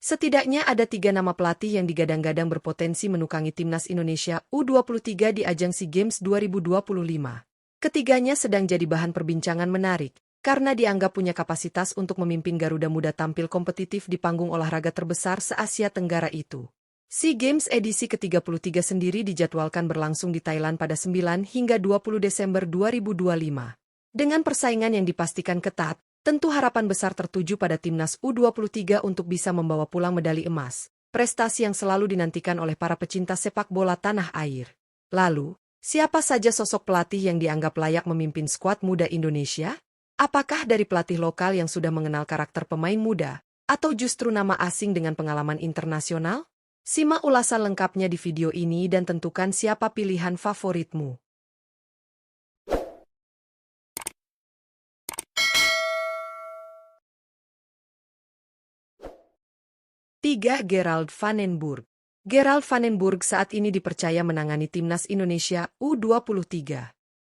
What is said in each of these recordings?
Setidaknya ada 3 nama pelatih yang digadang-gadang berpotensi menukangi timnas Indonesia U23 di ajang SEA Games 2025. Ketiganya sedang jadi bahan perbincangan menarik, karena dianggap punya kapasitas untuk memimpin Garuda Muda tampil kompetitif di panggung olahraga terbesar se-Asia Tenggara itu. SEA Games edisi ke-33 sendiri dijadwalkan berlangsung di Thailand pada 9 hingga 20 Desember 2025. Dengan persaingan yang dipastikan ketat, tentu harapan besar tertuju pada timnas U23 untuk bisa membawa pulang medali emas, prestasi yang selalu dinantikan oleh para pecinta sepak bola tanah air. Lalu, siapa saja sosok pelatih yang dianggap layak memimpin skuad muda Indonesia? Apakah dari pelatih lokal yang sudah mengenal karakter pemain muda, atau justru nama asing dengan pengalaman internasional? Simak ulasan lengkapnya di video ini dan tentukan siapa pilihan favoritmu. 3. Gerald van den Burg. Gerald van den Burg saat ini dipercaya menangani timnas Indonesia U23.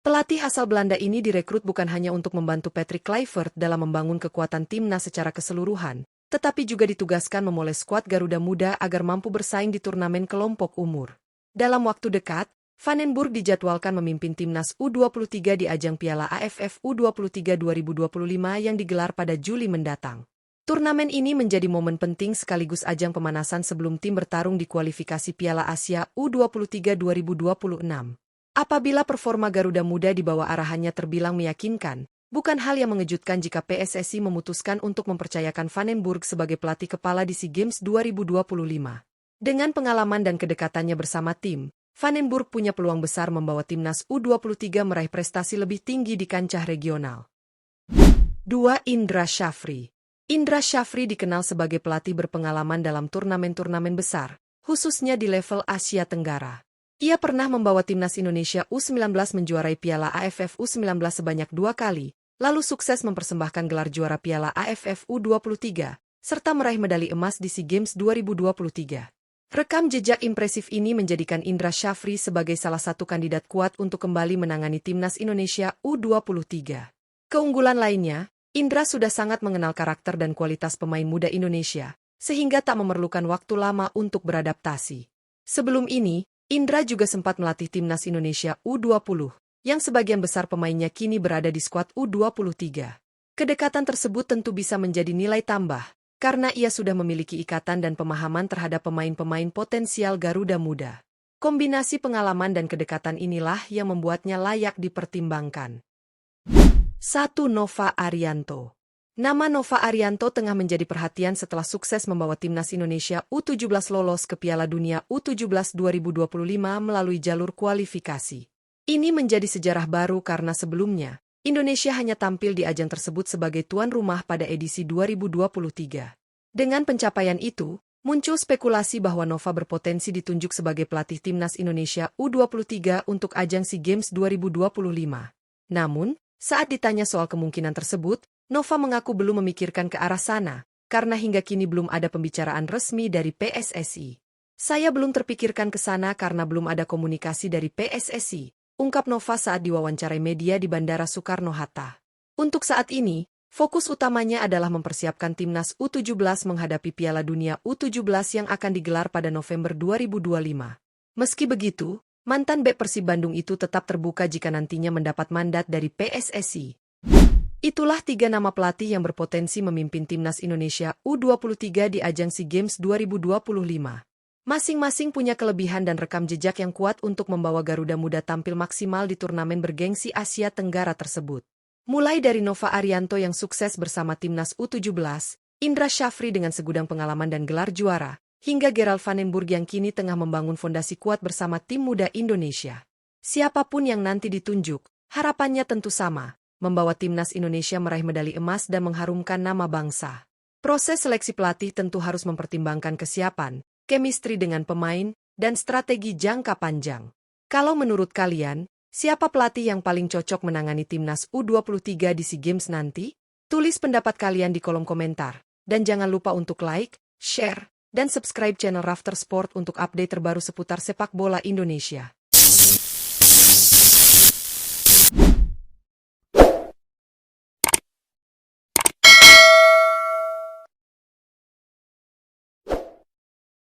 Pelatih asal Belanda ini direkrut bukan hanya untuk membantu Patrick Kluivert dalam membangun kekuatan timnas secara keseluruhan, tetapi juga ditugaskan memoles skuad Garuda Muda agar mampu bersaing di turnamen kelompok umur. Dalam waktu dekat, Van den Burg dijadwalkan memimpin timnas U23 di ajang Piala AFF U23 2025 yang digelar pada Juli mendatang. Turnamen ini menjadi momen penting sekaligus ajang pemanasan sebelum tim bertarung di kualifikasi Piala Asia U23 2026. Apabila performa Garuda Muda di bawah arahannya terbilang meyakinkan, bukan hal yang mengejutkan jika PSSI memutuskan untuk mempercayakan Van den Burg sebagai pelatih kepala di SEA Games 2025. Dengan pengalaman dan kedekatannya bersama tim, Van den Burg punya peluang besar membawa timnas U23 meraih prestasi lebih tinggi di kancah regional. 2. Indra Syafri. Indra Syafri dikenal sebagai pelatih berpengalaman dalam turnamen-turnamen besar, khususnya di level Asia Tenggara. Ia pernah membawa timnas Indonesia U19 menjuarai Piala AFF U19 sebanyak 2 kali, lalu sukses mempersembahkan gelar juara Piala AFF U23, serta meraih medali emas di SEA Games 2023. Rekam jejak impresif ini menjadikan Indra Syafri sebagai salah satu kandidat kuat untuk kembali menangani timnas Indonesia U23. Keunggulan lainnya, Indra sudah sangat mengenal karakter dan kualitas pemain muda Indonesia, sehingga tak memerlukan waktu lama untuk beradaptasi. Sebelum ini, Indra juga sempat melatih timnas Indonesia U20, yang sebagian besar pemainnya kini berada di skuad U23. Kedekatan tersebut tentu bisa menjadi nilai tambah, karena ia sudah memiliki ikatan dan pemahaman terhadap pemain-pemain potensial Garuda Muda. Kombinasi pengalaman dan kedekatan inilah yang membuatnya layak dipertimbangkan. 1. Nova Arianto. Nama Nova Arianto tengah menjadi perhatian setelah sukses membawa timnas Indonesia U17 lolos ke Piala Dunia U17 2025 melalui jalur kualifikasi. Ini menjadi sejarah baru karena sebelumnya, Indonesia hanya tampil di ajang tersebut sebagai tuan rumah pada edisi 2023. Dengan pencapaian itu, muncul spekulasi bahwa Nova berpotensi ditunjuk sebagai pelatih timnas Indonesia U23 untuk ajang SEA Games 2025. Namun, saat ditanya soal kemungkinan tersebut, Nova mengaku belum memikirkan ke arah sana, karena hingga kini belum ada pembicaraan resmi dari PSSI. Saya belum terpikirkan ke sana karena belum ada komunikasi dari PSSI, ungkap Nova saat diwawancarai media di Bandara Soekarno-Hatta. Untuk saat ini, fokus utamanya adalah mempersiapkan timnas U17 menghadapi Piala Dunia U17 yang akan digelar pada November 2025. Meski begitu, mantan bek Persib Bandung itu tetap terbuka jika nantinya mendapat mandat dari PSSI. Itulah 3 nama pelatih yang berpotensi memimpin timnas Indonesia U23 di ajang SEA Games 2025. Masing-masing punya kelebihan dan rekam jejak yang kuat untuk membawa Garuda Muda tampil maksimal di turnamen bergengsi Asia Tenggara tersebut. Mulai dari Nova Arianto yang sukses bersama timnas U17, Indra Syafri dengan segudang pengalaman dan gelar juara, hingga Gerald van den Burg yang kini tengah membangun fondasi kuat bersama tim muda Indonesia. Siapapun yang nanti ditunjuk, harapannya tentu sama, membawa timnas Indonesia meraih medali emas dan mengharumkan nama bangsa. Proses seleksi pelatih tentu harus mempertimbangkan kesiapan, chemistry dengan pemain, dan strategi jangka panjang. Kalau menurut kalian, siapa pelatih yang paling cocok menangani timnas U23 di SEA Games nanti? Tulis pendapat kalian di kolom komentar, dan jangan lupa untuk like, share, dan subscribe channel Rafter Sport untuk update terbaru seputar sepak bola Indonesia.